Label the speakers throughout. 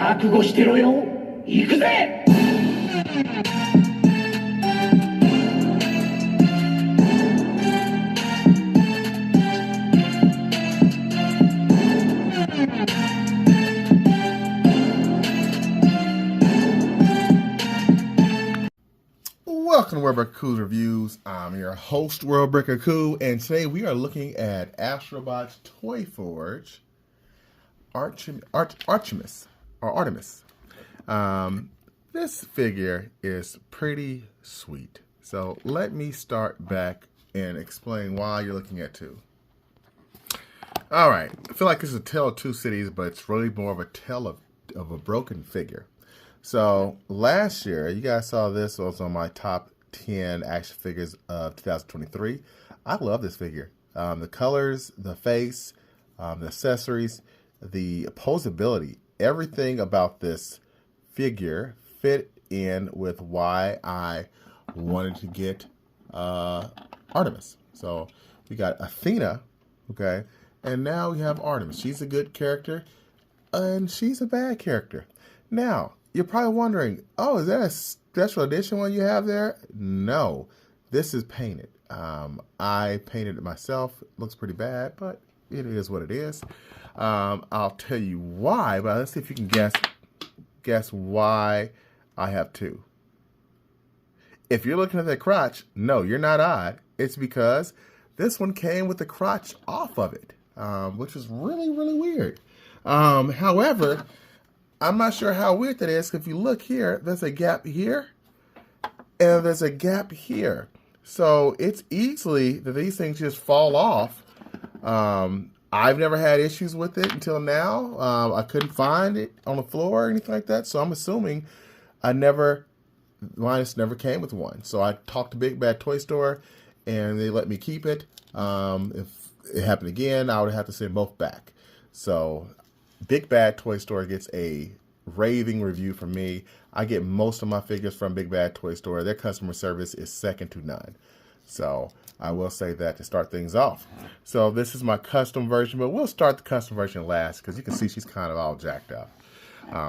Speaker 1: 覚悟してろよ。行くぜ。
Speaker 2: Welcome to Worldbreaker Coo's Reviews. I'm your host, Worldbreaker Coo, and today we are looking at Astrobots Toy Forge Artemis. This figure is pretty sweet. So let me start back and explain why you're looking at two. Alright, I feel like this is a tale of two cities, but it's really more of a tale of a broken figure. So last year, you guys saw this was on my top 10 action figures of 2023. I love this figure. The colors, the face, the accessories, the posability, everything about this figure fit in with why I wanted to get Artemis. So we got Athena, okay, and now we have Artemis. She's a good character, and she's a bad character. Now, you're probably wondering, oh, is that a special edition one you have there? No, this is painted. I painted it myself. It looks pretty bad, but it is what it is. I'll tell you why, but let's see if you can guess why I have two. If you're looking at that crotch, no, you're not odd. It's because this one came with the crotch off of it, which is really, really weird. However, I'm not sure how weird that is. If you look here, there's a gap here, and there's a gap here. So it's easily that these things just fall off. I've never had issues with it until now. I couldn't find it on the floor or anything like that. So I'm assuming mine just never came with one. So I talked to Big Bad Toy Store, and they let me keep it. If it happened again, I would have to send both back. So Big Bad Toy Store gets a raving review from me. I get most of my figures from Big Bad Toy Store. Their customer service is second to none. So I will say that to start things off. So this is my custom version, but we'll start the custom version last because you can see she's kind of all jacked up.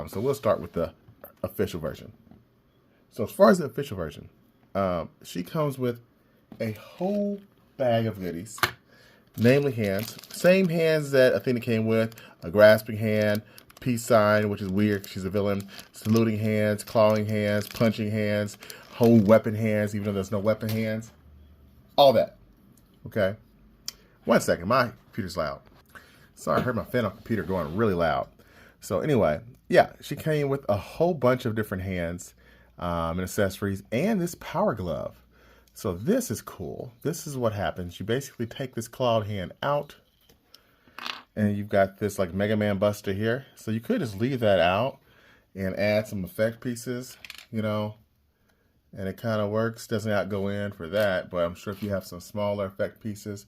Speaker 2: So we'll start with the official version. So as far as the official version, she comes with a whole bag of goodies. Namely hands. Same hands that Athena came with. A grasping hand, peace sign, which is weird because she's a villain. Saluting hands, clawing hands, punching hands, whole weapon hands, even though there's no weapon hands. All that. Okay? 1 second. My computer's loud. Sorry, I heard my fan on computer going really loud. So anyway, yeah, she came with a whole bunch of different hands and accessories and this power glove. So this is cool. This is what happens. You basically take this clawed hand out, and you've got this like Mega Man Buster here. So you could just leave that out and add some effect pieces, you know, and it kind of works. Doesn't have to go in for that, but I'm sure if you have some smaller effect pieces,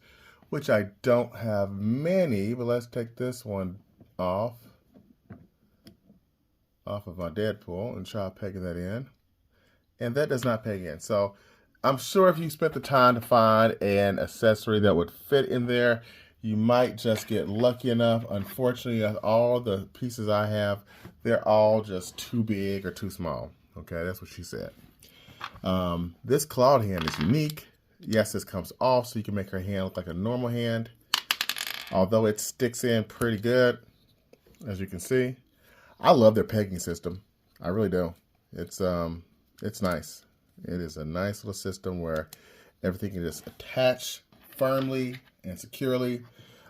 Speaker 2: which I don't have many, but let's take this one off of my Deadpool and try pegging that in. And that does not peg in. So I'm sure if you spent the time to find an accessory that would fit in there, you might just get lucky enough. Unfortunately, all the pieces I have, they're all just too big or too small. Okay, that's what she said. This clawed hand is unique. Yes, this comes off so you can make her hand look like a normal hand. Although it sticks in pretty good, as you can see. I love their pegging system. I really do. It's nice. It is a nice little system where everything can just attach firmly and securely.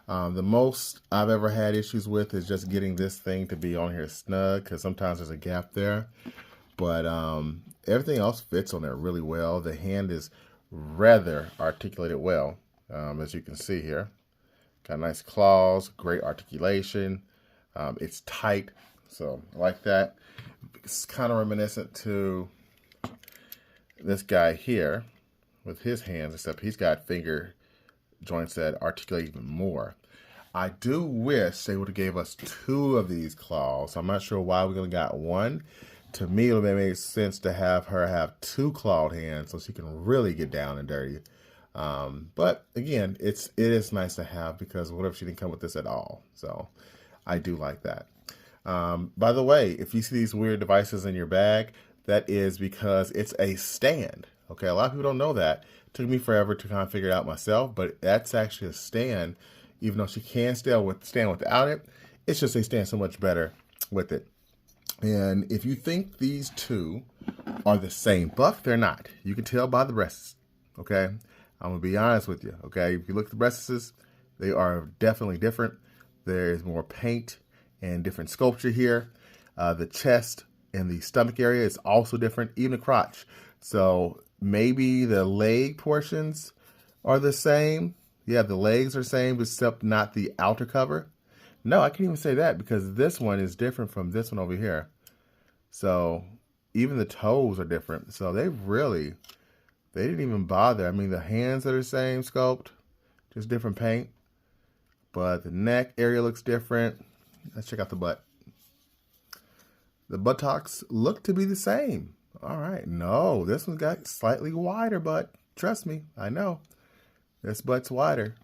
Speaker 2: The most I've ever had issues with is just getting this thing to be on here snug because sometimes there's a gap there. But everything else fits on there really well. The hand is rather articulated well, as you can see here. Got nice claws, great articulation. It's tight, so I like that. It's kind of reminiscent to this guy here with his hands, except he's got finger joints that articulate even more. I do wish they would have gave us two of these claws. I'm not sure why we only got one. To me, it would have made sense to have her have two clawed hands so she can really get down and dirty. But again, it is nice to have because what if she didn't come with this at all? So I do like that. By the way, if you see these weird devices in your bag, that is because it's a stand. Okay, a lot of people don't know that. It took me forever to kind of figure it out myself, but that's actually a stand. Even though she can stand without it, it's just they stand so much better with it. And if you think these two are the same buck, they're not. You can tell by the breasts. Okay, I'm gonna be honest with you. Okay, if you look at the breasts, they are definitely different. There is more paint and different sculpture here. The chest and the stomach area is also different, even the crotch. So maybe the leg portions are the same. Yeah, the legs are the same, except not the outer cover. No, I can't even say that because this one is different from this one over here. So even the toes are different. So they didn't even bother. I mean, the hands are the same sculpt, just different paint. But the neck area looks different. Let's check out the butt. The buttocks look to be the same. All right. No, this one's got slightly wider butt. Trust me, I know. This butt's wider.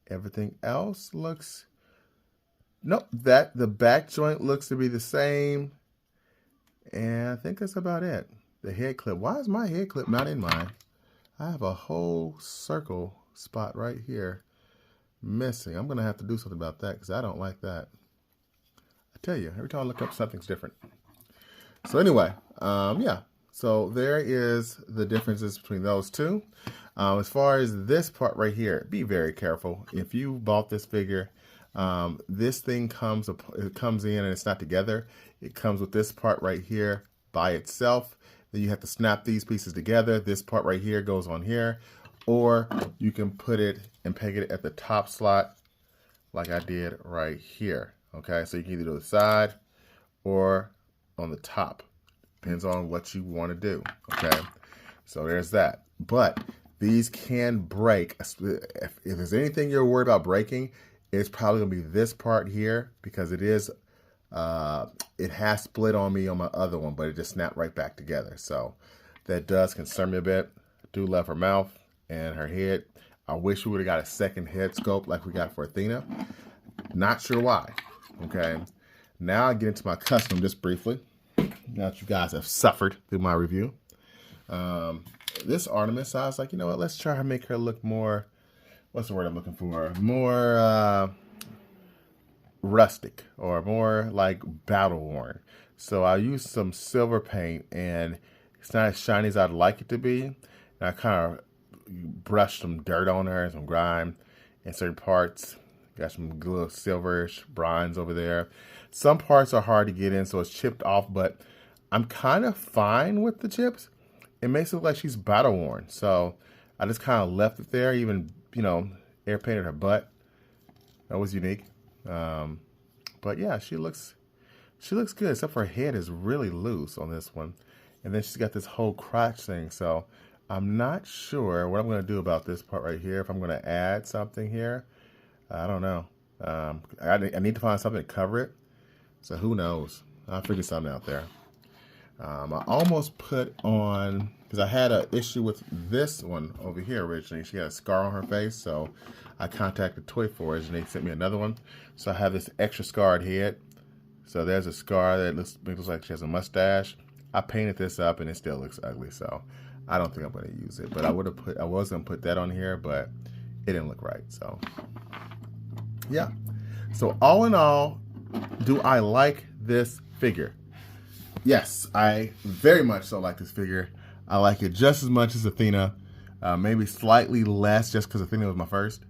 Speaker 2: Everything else looks... Nope, the back joint looks to be the same. And I think that's about it. The head clip. Why is my head clip not in mine? I have a whole circle spot right here missing. I'm going to have to do something about that because I don't like that. I tell you, every time I look up, something's different. So anyway, yeah. So there is the differences between those two. As far as this part right here, be very careful. If you bought this figure, this thing comes in and it's not together. It comes with this part right here by itself. Then you have to snap these pieces together. This part right here goes on here. Or you can put it and peg it at the top slot like I did right here. Okay, so you can either do the side or on the top. Depends on what you want to do. Okay, so there's that. But these can break. If there's anything you're worried about breaking, it's probably going to be this part here because it is, it has split on me on my other one, but it just snapped right back together. So that does concern me a bit. I do love her mouth and her head. I wish we would have got a second head sculpt like we got for Athena. Not sure why. Okay. Now I get into my custom just briefly. Now that you guys have suffered through my review. This Artemis, I was like, you know what? Let's try to make her look more, what's the word I'm looking for? More rustic or more like battle worn. So I used some silver paint and it's not as shiny as I'd like it to be. And I kind of brushed some dirt on her and some grime in certain parts. Got some little silverish bronze over there. Some parts are hard to get in, so it's chipped off, but I'm kind of fine with the chips. It makes it look like she's battle worn. So I just kind of left it there, even, you know, air painted her butt. That was unique. But yeah, she looks good, except for her head is really loose on this one. And then she's got this whole crotch thing. So I'm not sure what I'm going to do about this part right here. If I'm going to add something here, I don't know. I need to find something to cover it. So who knows? I'll figure something out there. I almost put on, because I had an issue with this one over here originally. She had a scar on her face, so I contacted Toy Forge and they sent me another one. So I have this extra scarred head. So there's a scar that looks like she has a mustache. I painted this up and it still looks ugly, so I don't think I'm going to use it. But I was going to put that on here, but it didn't look right. So yeah. So all in all, do I like this figure? Yes, I very much so like this figure. I like it just as much as Athena, maybe slightly less just because Athena was my first.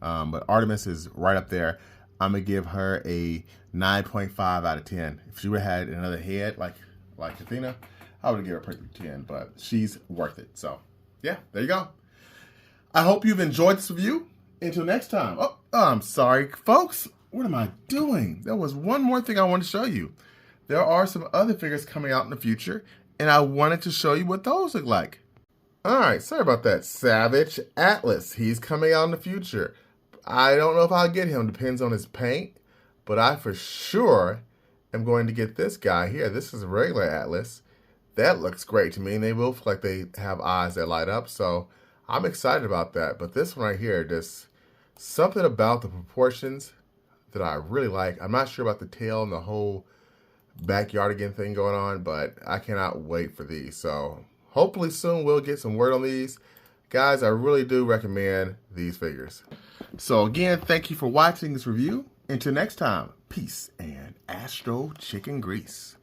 Speaker 2: But Artemis is right up there. I'm going to give her a 9.5 out of 10. If she would have had another head like Athena, I would have given her a perfect 10, but she's worth it. So, yeah, there you go. I hope you've enjoyed this review. Until next time. Oh, I'm sorry, folks. What am I doing? There was one more thing I wanted to show you. There are some other figures coming out in the future, and I wanted to show you what those look like. All right, sorry about that. Savage Atlas. He's coming out in the future. I don't know if I'll get him. Depends on his paint, but I for sure am going to get this guy here. This is a regular Atlas. That looks great to me, and they both look like they have eyes that light up, so I'm excited about that. But this one right here, just something about the proportions, that I really like. I'm not sure about the tail and the whole backyard again thing going on, but I cannot wait for these. So hopefully soon we'll get some word on these. Guys, I really do recommend these figures. So again, thank you for watching this review. Until next time, peace and Astro Chicken Grease.